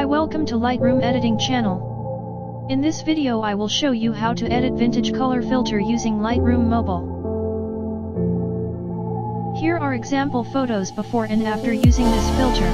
Hi, welcome to Lightroom editing channel. In this video I will show you how to edit vintage color filter using Lightroom Mobile. Here are example photos before and after using this filter.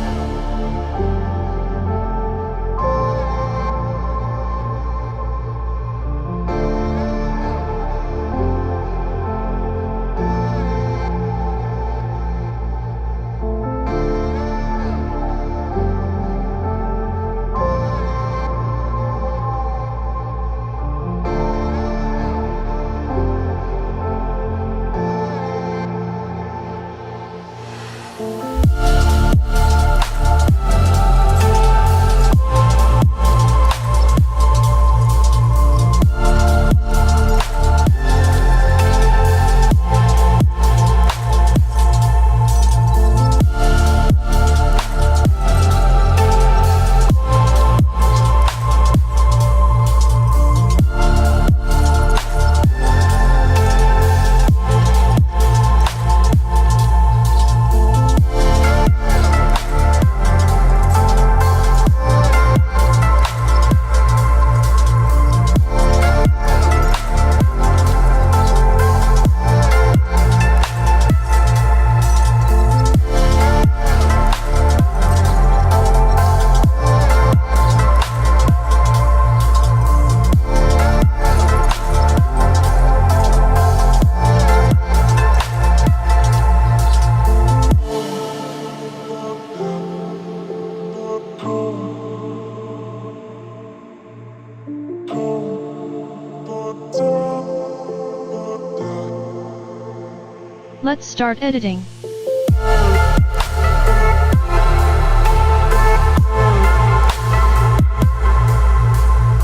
Let's start editing.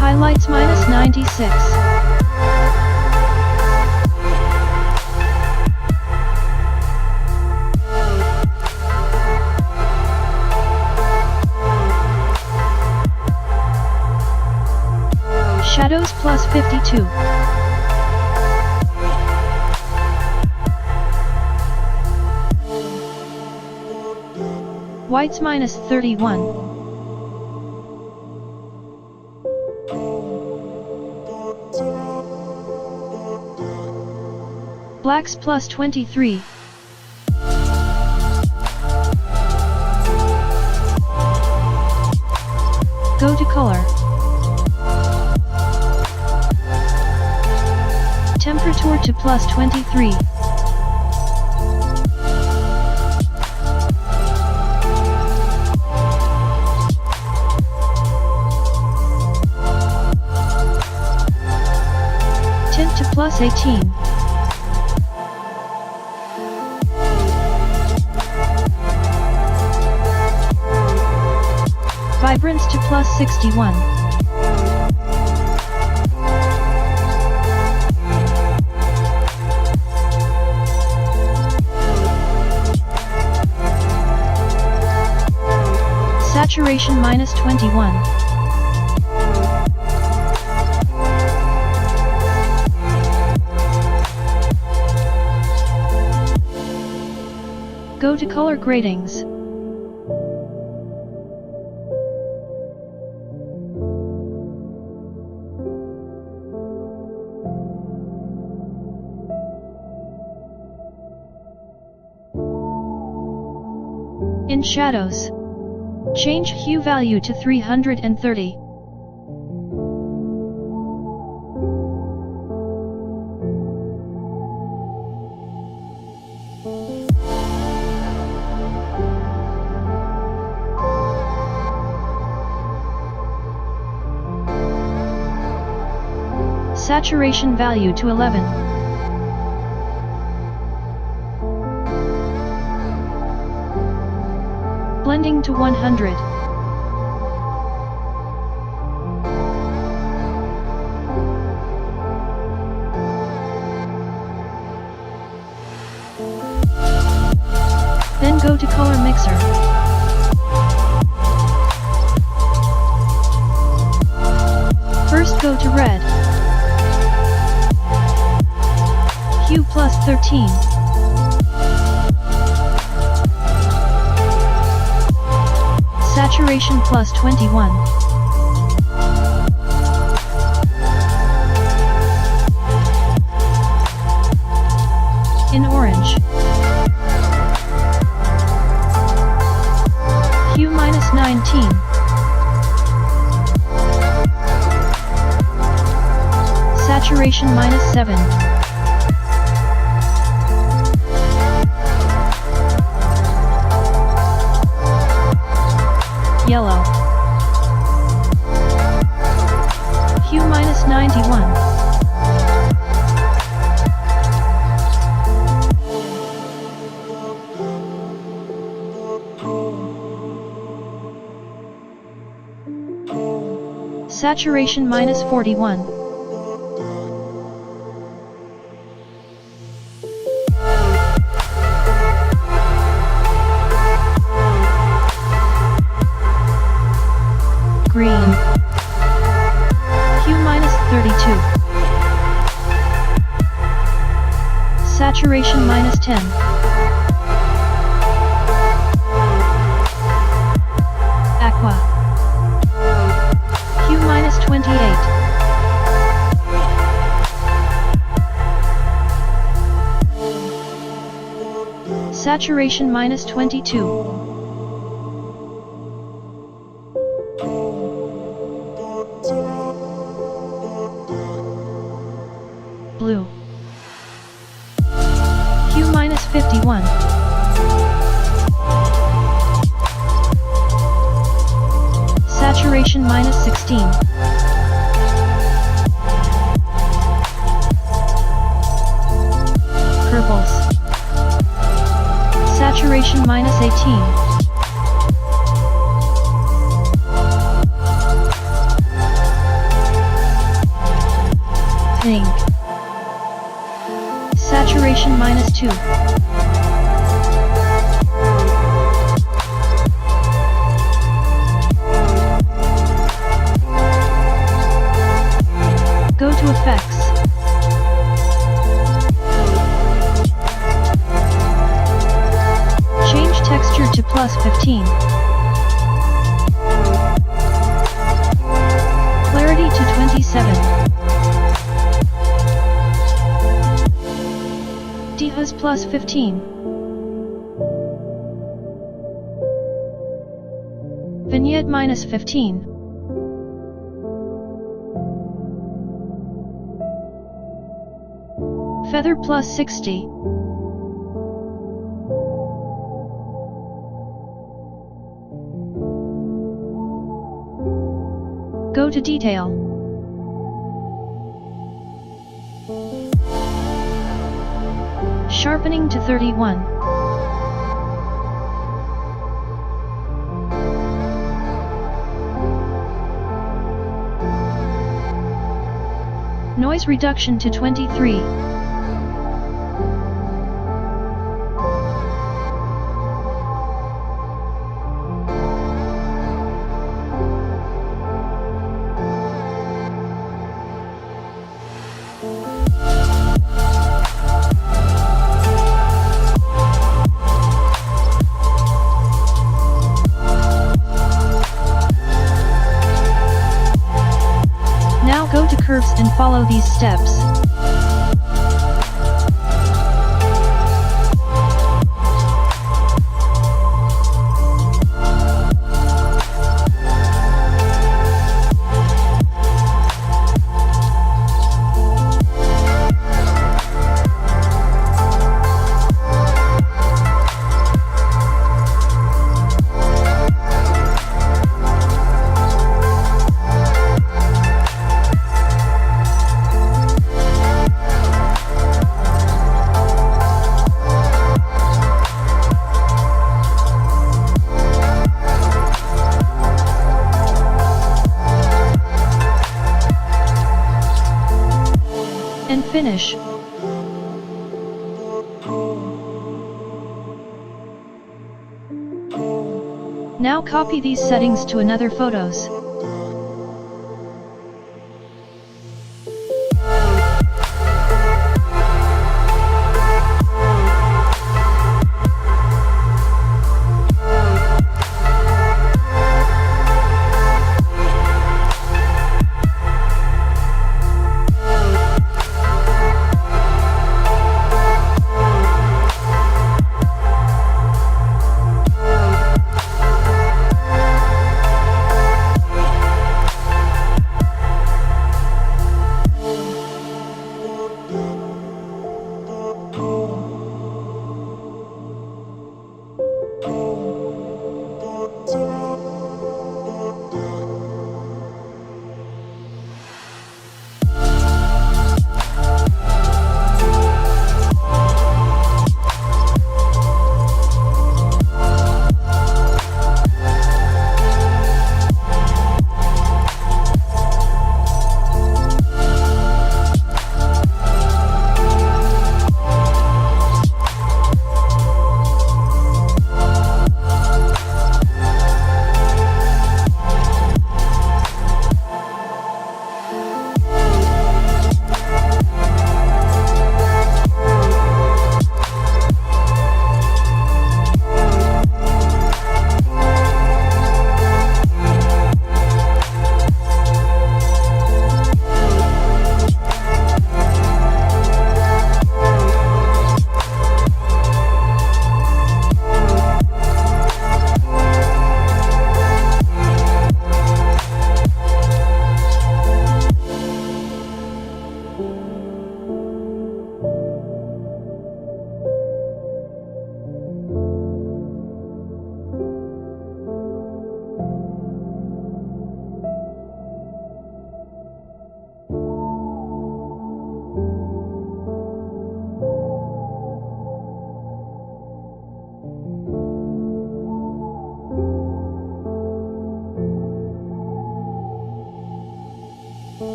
Highlights -96. Shadows +52. Whites -31. Blacks +23. Go to color. Temperature to +23. Tint to +18. Vibrance to +61. Saturation -21. Go to color gradings. In shadows, change hue value to 330. Saturation value to 11. Blending to 100. Then go to color mixer. First go to red. Hue +13. Saturation plus 21. In orange. Hue minus 19. Saturation minus 7. Yellow. Hue minus 91. Saturation minus 41. Green. Hue minus 32. Saturation minus 10. Aqua. Hue minus 28. Saturation minus 22. Blue. Hue minus 51. Saturation minus 16. Purples. Saturation minus 18. Pink. Saturation minus 2. Go to Effects. Change texture to plus 15. Clarity to 27. DNG plus 15. Vignette minus 15. Feather plus 60. Go to Detail. Sharpening to 31. Noise reduction to 23. Go to Curves and follow these steps. And finish. Now copy these settings to another photos.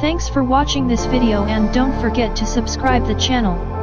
Thanks for watching this video and don't forget to subscribe the channel.